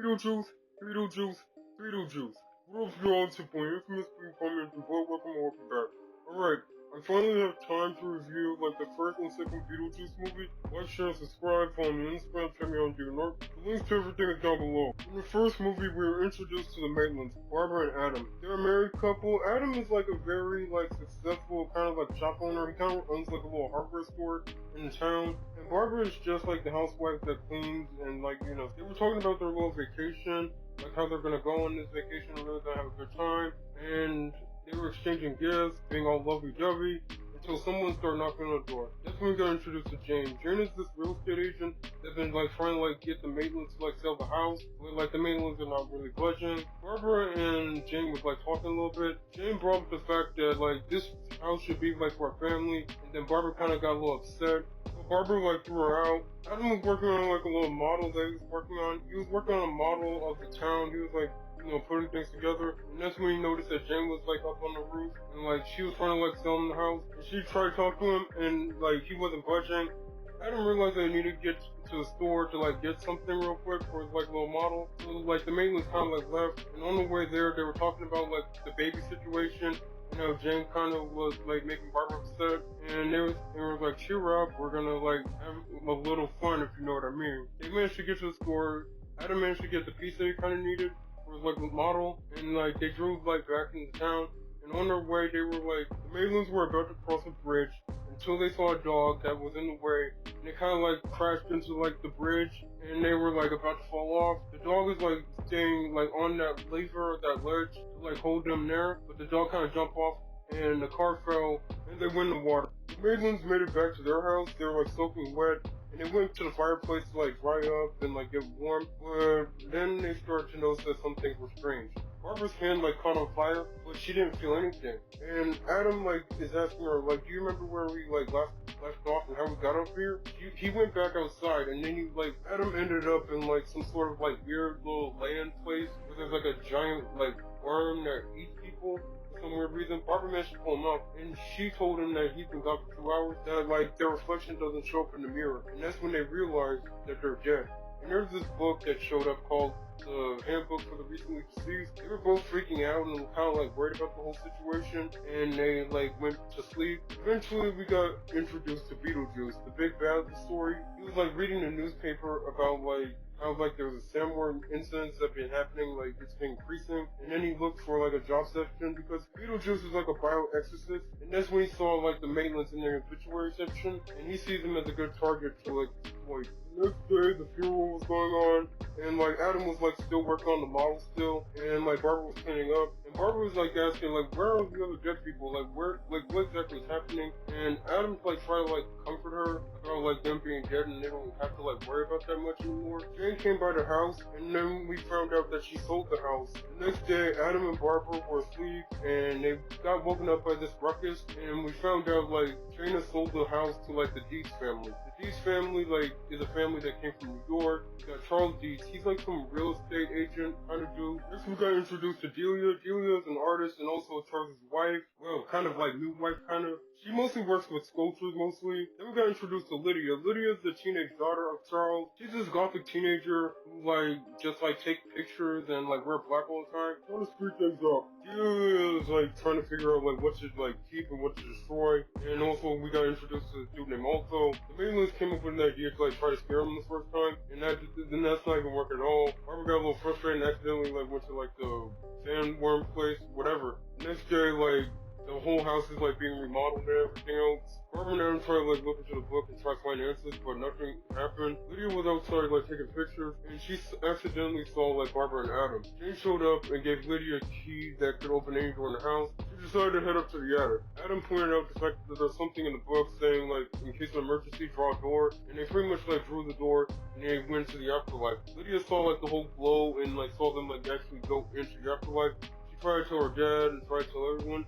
Beetlejuice, Beetlejuice, Beetlejuice. What up, y'all? It's your boy M-phamis from comment and welcome back. Alright, I finally have time to review the first and second Beetlejuice movie. Like, share, and subscribe, follow me on Instagram, check me out on DNR. The links to everything is down below. In the first movie, we were introduced to the Maitlands, Barbara and Adam. They're a married couple. Adam is a very successful kind of shop owner. He kind of owns a little hardware store in town. And Barbara is just the housewife that cleans and they were talking about their little vacation, how they're gonna go on this vacation and really gonna have a good time. And they were exchanging gifts, being all lovey-dovey, until someone started knocking on the door. That's when we got introduced to Jane. Jane is this real estate agent that's been trying to get the Maitlands to sell the house, but the Maitlands are not really budging. Barbara and Jane was talking a little bit. Jane brought up the fact that this house should be for our family, and then Barbara kind of got a little upset. So Barbara threw her out. Adam was working on a little model that he was working on. He was working on a model of the town. He was putting things together. And that's when he noticed that Jane was up on the roof and she was trying to sell him the house. And she tried to talk to him and he wasn't budging. Adam realized that he needed to get to the store to get something real quick for his little model. So the Maitlands kind of left, and on the way there they were talking about the baby situation. Jane kind of was making Barbara upset, and they were cheer up, we're gonna have a little fun, if you know what I mean. They managed to get to the store. Adam managed to get the piece that he kind of needed for his model, and they drove back into town. And on their way, they were the Maitlands were about to cross a bridge until they saw a dog that was in the way, and they kind of crashed into the bridge, and they were about to fall off. The dog is staying on that lever, that ledge, to hold them there, but the dog kind of jumped off, and the car fell, and they went in the water. The Maitlands made it back to their house. They were soaking wet, and they went to the fireplace to dry up and get warm, but then they started to notice that some things were strange. Barbara's hand caught on fire, but she didn't feel anything. And Adam is asking her do you remember where we left off and how we got up here? He went back outside, and then Adam ended up in some sort of weird little land place where there's a giant worm that eats people for some weird reason. Barbara managed to pull him up, and she told him that he's been gone for 2 hours, that their reflection doesn't show up in the mirror, and that's when they realized that they're dead. And there's this book that showed up called the Handbook for the Recently Deceased. They were both freaking out and kind of worried about the whole situation, and they went to sleep. Eventually we got introduced to Beetlejuice, the big bad of the story. He was reading the newspaper about how there was a sandworm incidents that been happening, it's been increasing, and then he looked for a job section because Beetlejuice is a bioexorcist, and that's when he saw the Maitlands in their obituary section, and he sees them as a good target to exploit. Next day, the funeral was going on, and Adam was still working on the model still, and Barbara was cleaning up, and Barbara was asking where are the other dead people, where what exactly is happening, and Adam tried to comfort her about them being dead and they don't have to worry about that much anymore. Jane came by the house, and then we found out that she sold the house. The next day, Adam and Barbara were asleep, and they got woken up by this ruckus, and we found out Jane had sold the house to the Deeds family. The Deeds family is a family that came from New York. We got Charles Deeds. He's some real estate agent kind of dude. Next we got introduced to Delia. Delia is an artist and also Charles' wife. Well, kind of new wife kind of. She mostly works with sculptures mostly. Then we got introduced to Lydia. Lydia is the teenage daughter of Charles. She's this gothic teenager who just take pictures and wear black all the time. Trying to speed things up. Delia is trying to figure out what to keep and what to destroy. And also we got introduced to a dude named Alto. The Maitlands came up with an idea to try to scare him the first time, and then that's not even working at all. Barbara got a little frustrated and accidentally went to the sandworm place, whatever. Next day the whole house is being remodeled and everything else. Barbara and Adam tried to look into the book and try to find answers, but nothing happened. Lydia was outside taking pictures, and she accidentally saw Barbara and Adam. Jane showed up and gave Lydia a key that could open any door in the house. She decided to head up to the attic. Adam pointed out the fact that there's something in the book saying in case of emergency draw a door, and they pretty much drew the door and they went to the afterlife. Lydia saw the whole glow and saw them actually go into the afterlife. She tried to tell her dad and tried to tell everyone,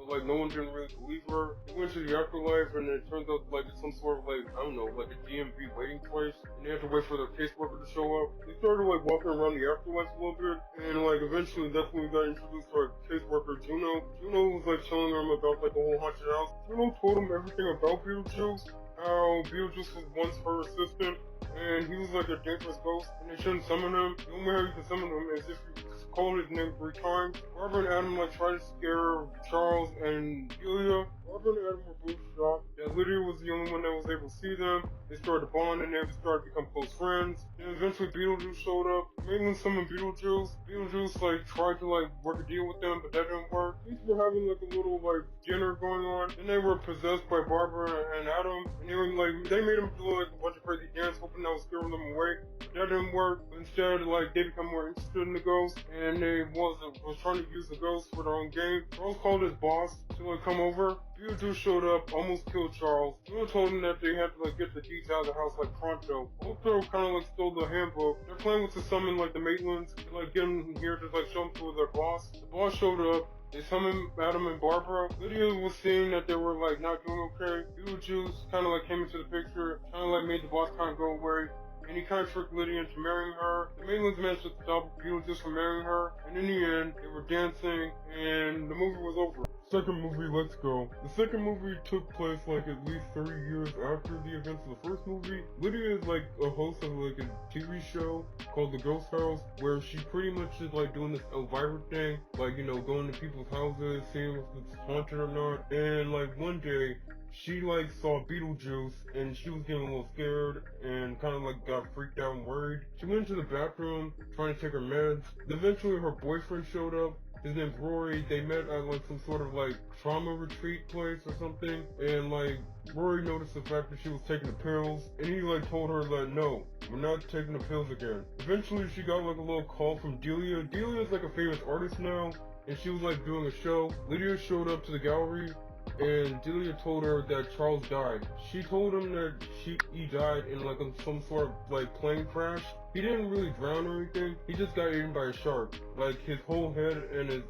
but no one didn't really believe her. They went to the afterlife, and it turns out it's some sort of I don't know, a DMV waiting place, and they had to wait for their caseworker to show up. They started walking around the afterlife a little bit, and eventually that's when we got introduced to our caseworker Juno. Juno was telling them about the whole haunted house. Juno told them everything about Beetlejuice, how Beetlejuice was once her assistant, and he was like a dangerous ghost, and they shouldn't summon him. The only way you can summon him is if you call his name 3 times. Barbara and Adam like try to scare Charles and Delia. Barbara and Adam were both shocked that Lydia was the only one that was able to see them. They started to bond and they started to become close friends. And eventually Beetlejuice showed up. Maitland summoned Beetlejuice. Beetlejuice like tried to like work a deal with them, but that didn't work. These were having like a little like dinner going on. Then they were possessed by Barbara and Adam, and they were like they made them do like a bunch of crazy dance, hoping that was scaring them away. But that didn't work. Instead, like they become more interested in the ghost, and they was trying to use the ghost for their own game. Charles called his boss to like come over. Beetlejuice showed up, almost killed Charles. Beetlejuice told him that they had to like get the keys out of the house like pronto. Also kind of like stole the handbook. Their plan was to summon like the Maitlands, to, like get them here to like show them to their boss. The boss showed up. They summoned Adam and Barbara. Lydia was seeing that they were like not doing okay. Beetlejuice kind of like came into the picture, kind of like made the boss kind of go away. And he kind of tricked Lydia into marrying her. The Maitlands managed to stop Beetlejuice from marrying her. And in the end, they were dancing, and the movie was over. Second movie, let's go. The second movie took place like at least 30 years after the events of the first movie. Lydia is like a host of like a TV show called The Ghost House, where she pretty much is like doing this Elvira thing, like, you know, going to people's houses, seeing if it's haunted or not. And like one day, she like saw Beetlejuice and she was getting a little scared and kind of like got freaked out and worried. She went into the bathroom trying to take her meds. Eventually her boyfriend showed up. His name's Rory. They met at like some sort of like trauma retreat place or something, and like Rory noticed the fact that she was taking the pills, and he like told her that no, we're not taking the pills again. Eventually she got like a little call from Delia. Delia's like a famous artist now, and she was like doing a show. Lydia showed up to the gallery, and Delia told her that Charles died. She told him that he died in like some sort of like plane crash. He didn't really drown or anything, he just got eaten by a shark. Like his whole head and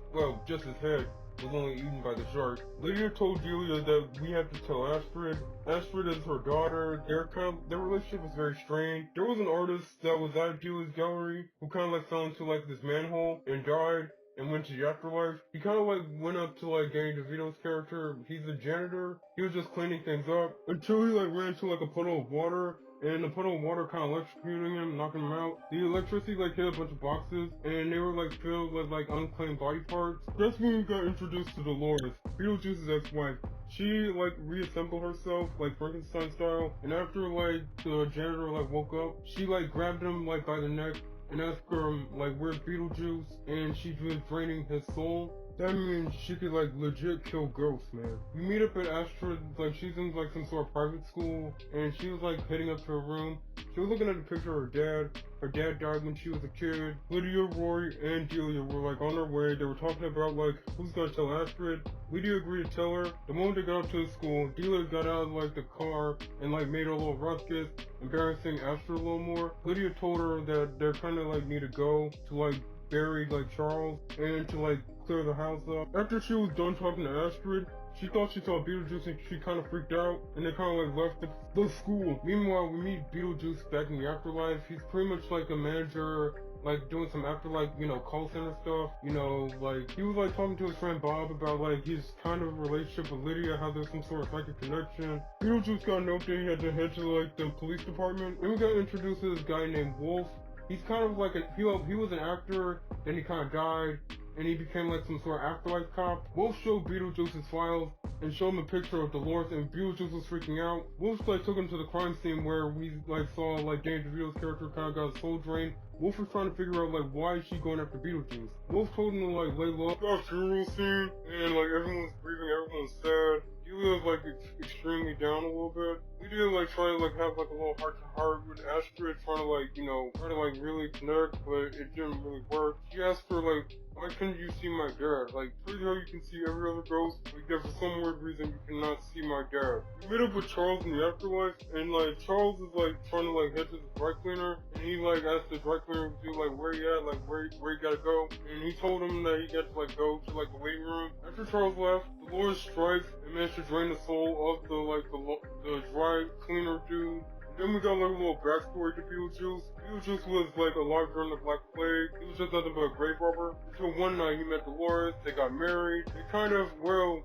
just his head was only eaten by the shark. Lydia told Delia that we have to tell Astrid. Astrid is her daughter. Their relationship was very strained. There was an artist that was at Delia's gallery who kind of like fell into like this manhole and died and went to the afterlife. He kind of like went up to like Danny DeVito's character. He's a janitor. He was just cleaning things up until he like ran into like a puddle of water. And the puddle of water kind of electrocuted him, knocking him out. The electricity like hit a bunch of boxes, and they were like filled with like unclaimed body parts. That's when we got introduced to Dolores, Beetlejuice's ex-wife. She like reassembled herself like Frankenstein style, and after like the janitor like woke up, she like grabbed him like by the neck and asked him like where's Beetlejuice, and she was draining his soul. That means she could like legit kill ghosts, man. We meet up at Astrid, like she's in like some sort of private school, and she was like heading up to her room. She was looking at a picture of her dad. Her dad died when she was a kid. Lydia, Rory, and Delia were like on their way. They were talking about like who's gonna tell Astrid. Lydia agreed to tell her. The moment they got up to the school, Delia got out of like the car and like made a little ruckus, embarrassing Astrid a little more. Lydia told her that they're kind of like need to go to like bury like Charles and to like clear the house up. After she was done talking to Astrid, she thought she saw Beetlejuice and she kind of freaked out, and they kind of like left the school. Meanwhile, we meet Beetlejuice back in the afterlife. He's pretty much like a manager, like doing some afterlife, you know, call center stuff. You know, like he was like talking to his friend Bob about like his kind of relationship with Lydia, how there's some sort of psychic connection. Beetlejuice got a note that he had to head to like the police department. Then we got introduced to this guy named Wolf. He's kind of like he was an actor, then he kind of died, and he became like some sort of afterlife cop. Wolf showed Beetlejuice's files and showed him a picture of Dolores, and Beetlejuice was freaking out. Wolf like took him to the crime scene where we like saw like Danny DeVito's character kind of got his soul drained. Wolf was trying to figure out like why is she going after Beetlejuice. Wolf told him to like lay low. Got a funeral scene, and like everyone's grieving, everyone's sad. Delia's like extremely down a little bit. Lydia like trying to like have like a little heart to heart with Astrid, trying to like, you know, try to like really connect, but it didn't really work. She asked her like, why couldn't you see my dad? Like, pretty sure you can see every other ghost, but yet for some weird reason you cannot see my dad. We meet up with Charles in the afterlife, and like Charles is like trying to like head to the dry cleaner, and he like asked the dry cleaner to like where he at, like where you gotta go, and he told him that he got to like go to like the waiting room. After Charles left, Dolores strikes and managed to drain the soul of the dry cleaner dude. Then we got like a little backstory to Beetlejuice. Beetlejuice was like alive during the Black Plague. He was just nothing but a grave robber. Until one night he met Dolores, they got married. They kind of, well,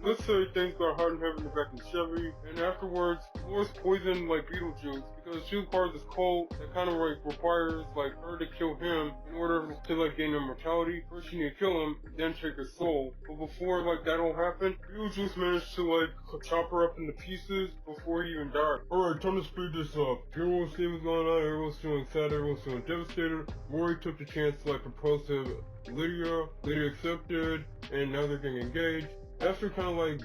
let's say things got hot and heavy in the back of Chevy. And afterwards, Dolores poisoned like Beetlejuice because she was part of this cult that kind of like requires like her to kill him in order to like gain immortality. First she need to kill him, then take his soul. But before like that all happened, Beetlejuice managed to like chop her up into pieces before he even died. Alright, time to speed this up. Everyone was seeing what's going on, everyone's feeling sad, everyone's feeling devastated. Rory took the chance to like propose to Lydia. Lydia accepted, and now they're getting engaged. Esther kind of like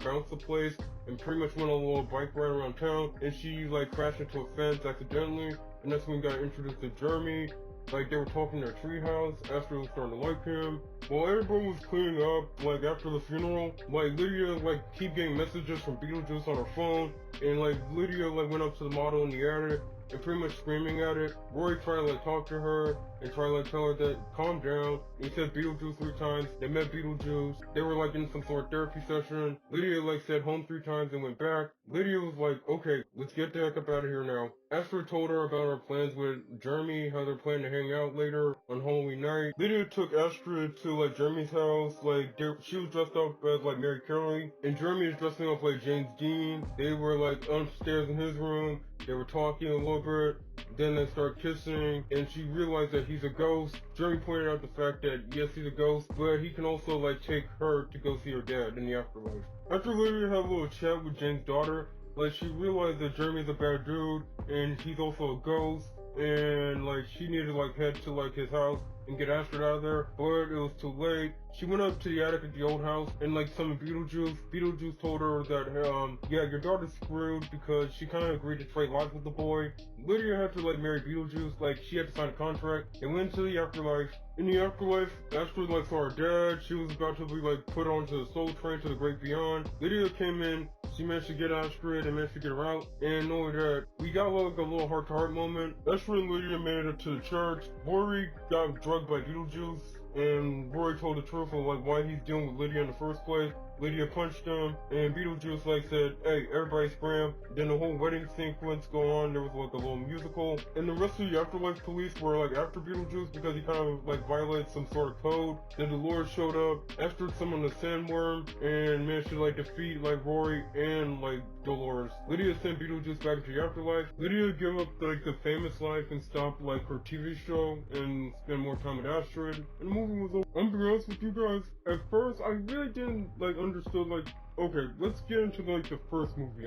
bounced the place and pretty much went on a little bike ride around town, and she like crashed into a fence accidentally, and that's when we got introduced to Jeremy. Like they were talking in their treehouse. Esther was starting to like him. While everyone was cleaning up, like after the funeral, like Lydia like keep getting messages from Beetlejuice on her phone, and like Lydia like went up to the model in the attic and pretty much screaming at it. Roy tried to like talk to her and try to like tell her that calm down. He said Beetlejuice 3 times. They met Beetlejuice. They were like in some sort of therapy session. Lydia like said home 3 times and went back. Lydia was like, okay, let's get the heck up out of here now. Esther told her about her plans with Jeremy, how they're planning to hang out later on Halloween night. Lydia took Astrid to like Jeremy's house. Like she was dressed up as like Mary Carey, and Jeremy is dressing up like James Dean. They were like upstairs in his room. They were talking a little bit, then they start kissing, and she realized that he's a ghost. Jeremy pointed out the fact that yes, he's a ghost, but he can also like take her to go see her dad in the afterlife. After Lydia had a little chat with Jane's daughter, like she realized that Jeremy's a bad dude, and he's also a ghost, and like she needed to like head to like his house and get Astrid out of there, but it was too late. She went up to the attic at the old house and like summoned Beetlejuice. Beetlejuice told her that, yeah, your daughter's screwed because she kind of agreed to trade lives with the boy. Lydia had to like marry Beetlejuice, like she had to sign a contract. They went to the afterlife. In the afterlife, Astrid like saw her dad. She was about to be like put onto the soul train to the great beyond. Lydia came in. She managed to get Astrid and managed to get her out. And knowing that, we got like a little heart-to-heart moment. Astrid and Lydia made it to the church. Rory got drugged by Beetlejuice, and Rory told the truth of like why he's dealing with Lydia in the first place. Lydia punched him, and Beetlejuice like said, hey, everybody scram. Then the whole wedding sequence go on. There was like a little musical, and the rest of the afterlife police were like after Beetlejuice because he kind of like violated some sort of code. Then Dolores showed up, Astrid summoned the sandworm, and managed to like defeat like Rory and like Dolores. Lydia sent Beetlejuice back into the afterlife. Lydia gave up like the famous life and stopped like her TV show and spent more time with Astrid, and the movie was over. I'm gonna be honest with you guys, at first I really didn't like understood like, okay, let's get into like the first movie.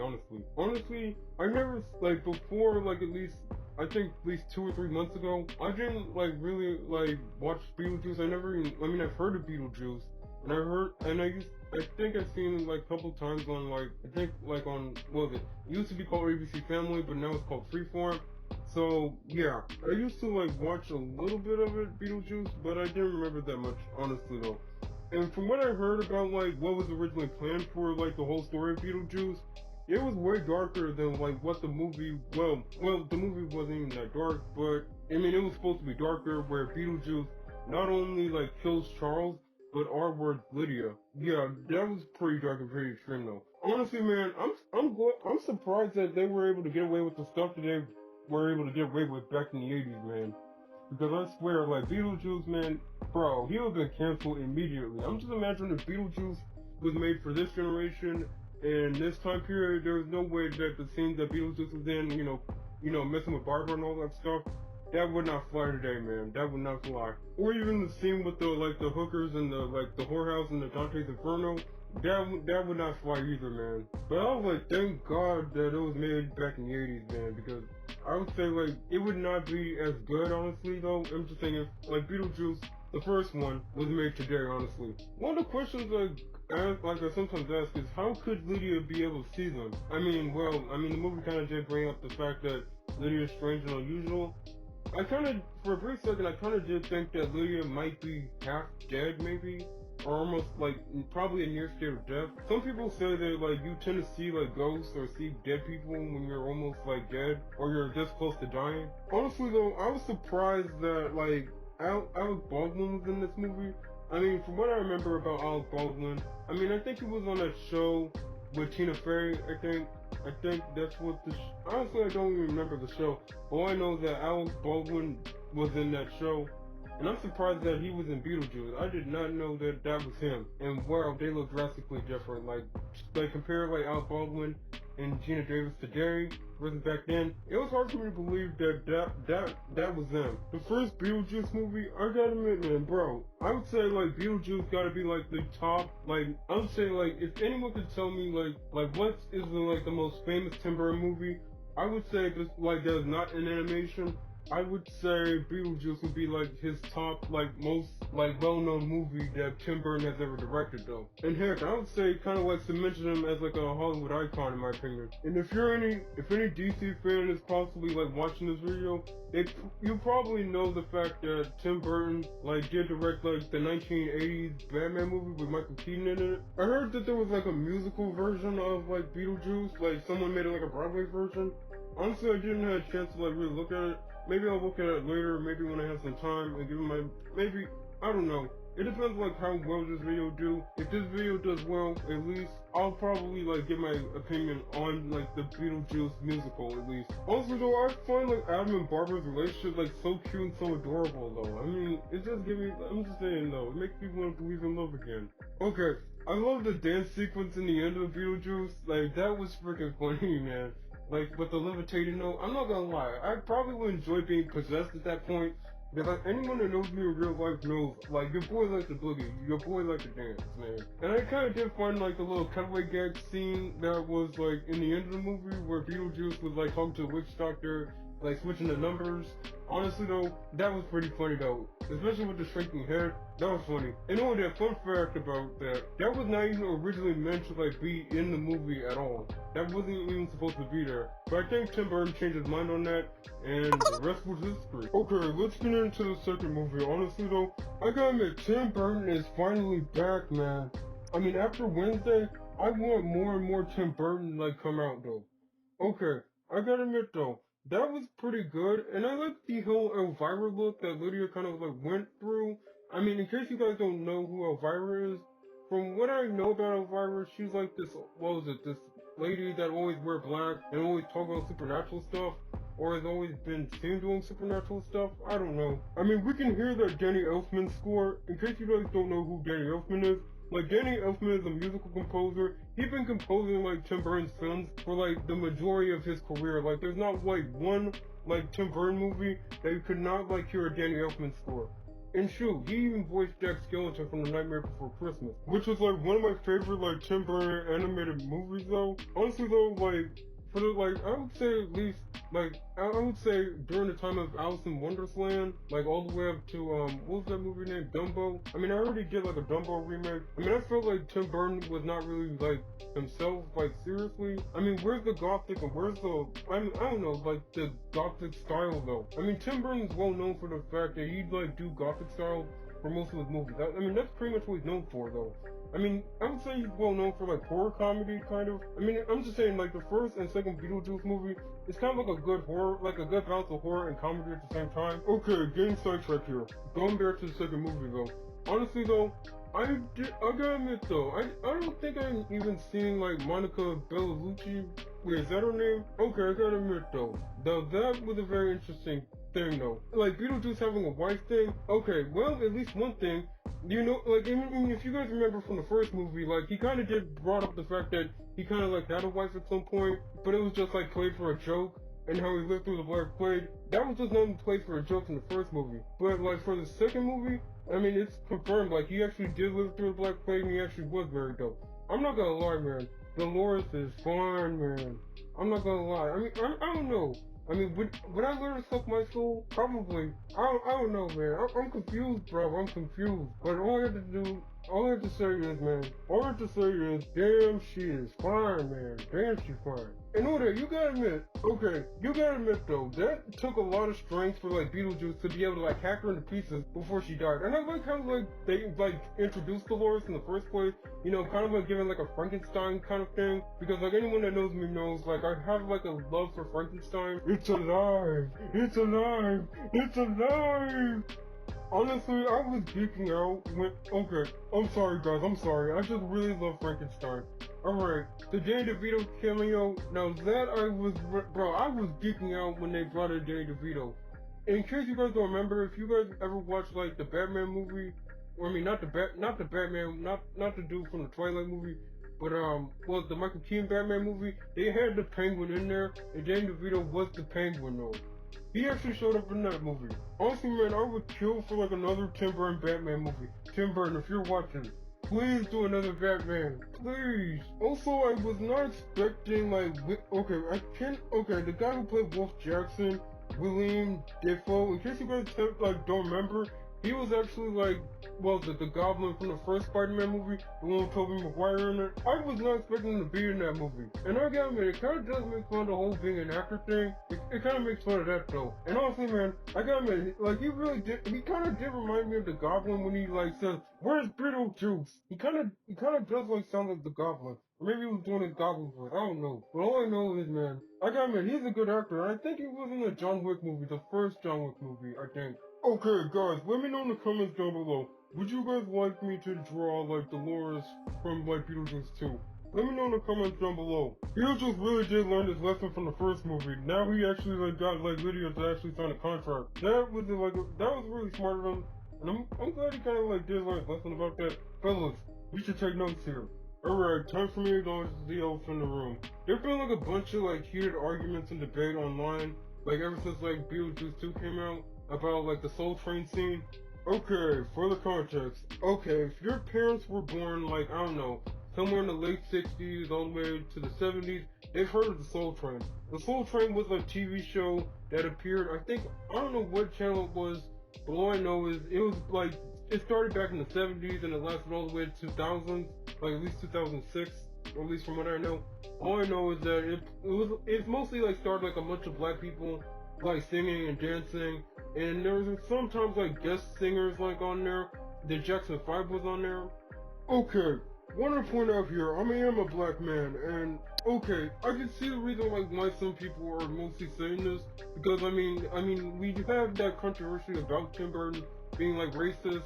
Honestly, I never like before, like I think at least 2 or 3 months ago, I didn't like really like watch Beetlejuice. I've heard of Beetlejuice, and I think I've seen it like a couple times on like, I think like on, what was it? It used to be called ABC Family, but now it's called Freeform. So yeah, I used to like watch a little bit of it, Beetlejuice, but I didn't remember that much, honestly though. And from what I heard about like what was originally planned for like the whole story of Beetlejuice, it was way darker than like what the movie, well, the movie wasn't even that dark, but I mean it was supposed to be darker, where Beetlejuice not only like kills Charles, but R-word Lydia. Yeah, that was pretty dark and pretty extreme though. Honestly, man, I'm surprised that they were able to get away with the stuff that they were able to get away with back in the 80s, man. Because I swear, like, Beetlejuice, man, bro, he would have been canceled immediately. I'm just imagining if Beetlejuice was made for this generation and this time period, there was no way that the scene that Beetlejuice was in, messing with Barbara and all that stuff, that would not fly today, man. That would not fly. Or even the scene with the hookers and the whorehouse and the Dante's Inferno, that would not fly either, man. But I was like, thank God that it was made back in the 80s, man, because I would say, like, it would not be as good, honestly, though. I'm just saying, if, like, Beetlejuice, the first one, was made today, honestly. One of the questions I sometimes ask is, how could Lydia be able to see them? The movie kind of did bring up the fact that Lydia is strange and unusual. For a brief second, I kind of did think that Lydia might be half dead, maybe, or almost, like, probably a near state of death. Some people say that, like, you tend to see, like, ghosts or see dead people when you're almost, like, dead, or you're this close to dying. Honestly, though, I was surprised that, like, Alec Baldwin was in this movie. From what I remember about Alec Baldwin, I think he was on that show with Tina Fey, I think that's what the. Honestly, I don't even remember the show. All I know is that Alec Baldwin was in that show, and I'm surprised that he was in Beetlejuice. I did not know that that was him. And wow, they look drastically different. Like compare like Alec Baldwin and Gina Davis today versus back then. It was hard for me to believe that was them. The first Beetlejuice movie, I gotta admit, man, bro, I would say like Beetlejuice gotta be like the top. Like I would say like if anyone could tell me like what is the most famous Tim Burton movie, I would say this like that is not an animation. I would say Beetlejuice would be like his top, like most like well-known movie that Tim Burton has ever directed though. And heck, I would say kind of like cemented him as like a Hollywood icon in my opinion. And if any DC fan is possibly like watching this video, you probably know the fact that Tim Burton like did direct like the 1980s Batman movie with Michael Keaton in it. I heard that there was like a musical version of like Beetlejuice, like someone made it like a Broadway version. Honestly, I didn't have a chance to like really look at it. Maybe I'll look at it later, maybe when I have some time and give it maybe, I don't know. It depends like how well this video do. If this video does well, at least, I'll probably like give my opinion on like the Beetlejuice musical at least. Also though, I find like Adam and Barbara's relationship like so cute and so adorable though. I mean, it just gives me, I'm just saying though, it makes me want to believe in love again. Okay, I love the dance sequence in the end of Beetlejuice. Like, that was freaking funny, man. Like, with the levitating note, I'm not gonna lie, I probably would enjoy being possessed at that point, because like, anyone that knows me in real life knows, like, your boy likes to boogie, your boy likes to dance, man. And I kinda did find, like, the little cutaway gag scene that was, like, in the end of the movie, where Beetlejuice was, like, talking to the witch doctor, like, switching the numbers. Honestly, though, that was pretty funny, though. Especially with the shrinking head, that was funny. And oh, that fun fact about that was not even originally meant to, like, be in the movie at all. That wasn't even supposed to be there. But I think Tim Burton changed his mind on that, and the rest was history. Okay, let's get into the second movie. Honestly, though, I gotta admit, Tim Burton is finally back, man. I mean, after Wednesday, I want more and more Tim Burton, like, come out, though. Okay, I gotta admit, though, that was pretty good, and I like the whole Elvira look that Lydia kind of like went through. I mean, in case you guys don't know who Elvira is, from what I know about Elvira, she's like this, what was it, this lady that always wear black and always talk about supernatural stuff, or has always been seen doing supernatural stuff. I don't know. I mean, we can hear that Danny Elfman score. In case you guys don't know who Danny Elfman is, like, Danny Elfman is a musical composer. He's been composing, like, Tim Burton's films for, like, the majority of his career. Like, there's not, like, one, like, Tim Burton movie that you could not, like, hear a Danny Elfman score. And shoot, he even voiced Jack Skellington from The Nightmare Before Christmas, which was, like, one of my favorite, like, Tim Burton animated movies, though. Honestly, though, like, for the, like, I would say at least, like, I would say during the time of Alice in Wonderland, like, all the way up to, what was that movie named? Dumbo? I mean, I already did, like, a Dumbo remake. I mean, I felt like Tim Burton was not really, like, himself, like, seriously. I mean, where's the gothic and where's the, I mean, I don't know, like, the gothic style, though. I mean, Tim Burton's well known for the fact that he'd, like, do gothic style for most of his movies. I mean, that's pretty much what he's known for, though. I mean, I would say he's well known for, like, horror comedy, kind of. I mean, I'm just saying, like, the first and second Beetlejuice movie is kind of like a good horror, like a good balance of horror and comedy at the same time. Okay, getting sidetracked here. Going back to the second movie, though. Honestly, though, I gotta admit, though, I don't think I've even seen, like, Monica Bellucci. Wait, is that her name? Okay, I gotta admit, though, that was a very interesting thing, though. Like, Beetlejuice having a wife thing, okay, well, at least one thing, you know, like, I mean, if you guys remember from the first movie, like, he kind of did brought up the fact that he kind of, like, had a wife at some point, but it was just, like, played for a joke, and how he lived through the Black Plague. That was just not played for a joke in the first movie. But, like, for the second movie, I mean, it's confirmed, like, he actually did live through the Black Plague, and he actually was very dope. I'm not gonna lie, man. Dolores is fine, man. I'm not gonna lie. I mean, I don't know. I mean, would I let her suck my soul? Probably. I don't know, man. I'm confused, bro. I'm confused. But all I have to say is, man, damn, she is fine, man. Damn, she's fine. And all that, you gotta admit, though, that took a lot of strength for, like, Beetlejuice to be able to, like, hack her into pieces before she died. And I like how, like, they, like, introduced Dolores in the first place, you know, kind of, like, giving, like, a Frankenstein kind of thing. Because, like, anyone that knows me knows, like, I have, like, a love for Frankenstein. It's alive! It's alive! It's alive! Honestly, I was geeking out when, okay, I'm sorry guys, I'm sorry, I just really love Frankenstein. Alright, the Danny DeVito cameo, now that I was geeking out when they brought in Danny DeVito. In case you guys don't remember, if you guys ever watched like the Batman movie, or I mean not the Batman, not the dude from the Twilight movie, but was the Michael Keaton Batman movie, they had the Penguin in there, and Danny DeVito was the Penguin though. He actually showed up in that movie. Honestly, man, I would kill for like another Tim Burton Batman movie. Tim Burton, if you're watching, please do another Batman. Please. Also, I was not expecting like, the guy who played Wolf Jackson, William Dafoe, in case you guys like don't remember, he was actually like, well, the Goblin from the first Spider-Man movie, the one with Tobey Maguire in it. I was not expecting him to be in that movie. And I gotta admit, it kind of does make fun of the whole being an actor thing. It kind of makes fun of that though. And honestly, man, I gotta admit, like he kind of did remind me of the Goblin when he like says, "Where's Beetlejuice?" He kind of does like sound like the Goblin. Or maybe he was doing his Goblin voice, I don't know. But all I know is, man, I gotta admit, he's a good actor. And I think he was in the John Wick movie, the first John Wick movie, I think. Okay, guys, let me know in the comments down below. Would you guys like me to draw, like, Dolores from, like, Beetlejuice 2? Let me know in the comments down below. Beetlejuice really did learn his lesson from the first movie. Now he actually, like, got, like, Lydia to actually sign a contract. That was really smart of him. And I'm glad he kind of, like, did learn his lesson about that. Fellas, we should take notes here. Alright, time for me to acknowledge the elephant in the room. There's been, like, a bunch of, like, heated arguments and debate online, like, ever since, like, Beetlejuice 2 came out, about like the Soul Train scene. Okay, for the context. Okay, if your parents were born like, I don't know, somewhere in the late 60s all the way to the 70s, they've heard of the Soul Train. The Soul Train was a TV show that appeared, I don't know what channel it was, but all I know is it was like, it started back in the 70s and it lasted all the way to 2000s, like at least 2006, or at least from what I know. All I know is that it's mostly like started like a bunch of black people like singing and dancing, and there was sometimes like guest singers like on there. The Jackson 5 was on there. Okay, want to point out here, I am a black man, and okay, I can see the reason like why some people are mostly saying this, because I mean we have that controversy about Tim Burton being like racist,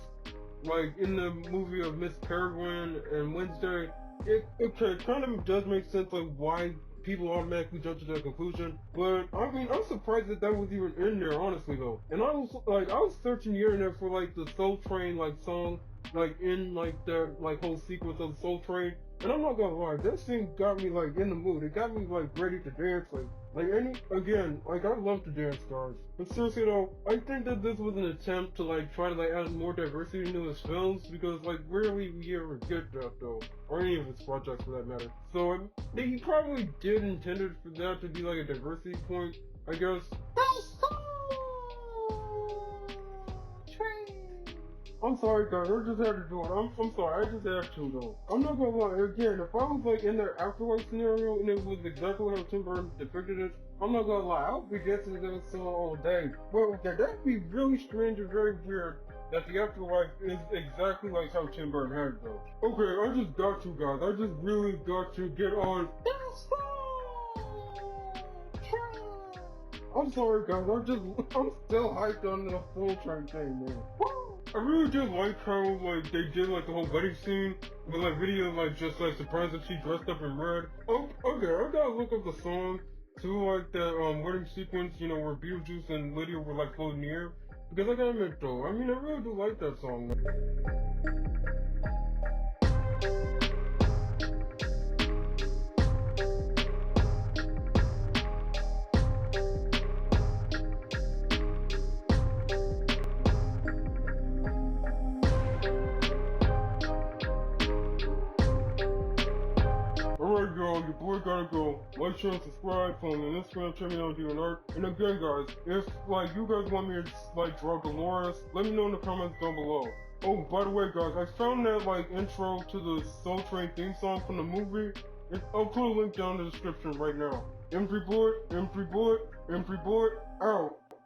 like in the movie of Miss Peregrine and Wednesday. It kind of does make sense like why people automatically jump to that conclusion, but I mean, I'm surprised that that was even in there, honestly though. And I was searching the internet for like the Soul Train like song, like in like that like whole sequence of the Soul Train, and I'm not gonna lie, that scene got me like in the mood. It got me like ready to dance, like I love to dance, guys. But seriously though, I think that this was an attempt to like try to like add more diversity into his films, because like rarely we ever get that though, or any of his projects for that matter. So he probably did intended for that to be like a diversity point, I guess. I'm sorry guys, I just had to do it. I'm sorry, I just had to though. I'm not gonna lie, again, if I was like in their afterlife scenario and it was exactly how Tim Burton depicted it, I'm not gonna lie, I would be dancing to that song all day. Well, okay, that'd be really strange and very weird that the afterlife is exactly like how Tim Burton had it though. Okay, I just got to guys, I just really got to get on. I'm sorry guys, I'm still hyped on the Soul Train thing, man. I really did like how like they did like the whole wedding scene with like video like just like surprised that she dressed up in red. Oh, okay, I gotta look up the song to like that wedding sequence, you know, where Beetlejuice and Lydia were like floating in the air. Because I gotta admit though, I mean I really do like that song. Alright y'all, your boy gotta go. Like, share, and subscribe, follow me on Instagram, check me out doing art. And again guys, if like you guys want me to like draw Dolores, let me know in the comments down below. Oh, by the way guys, I found that like intro to the Soul Train theme song from the movie. I'll put a link down in the description right now. M3 Bullet, M3 Bullet, M3 Bullet, out.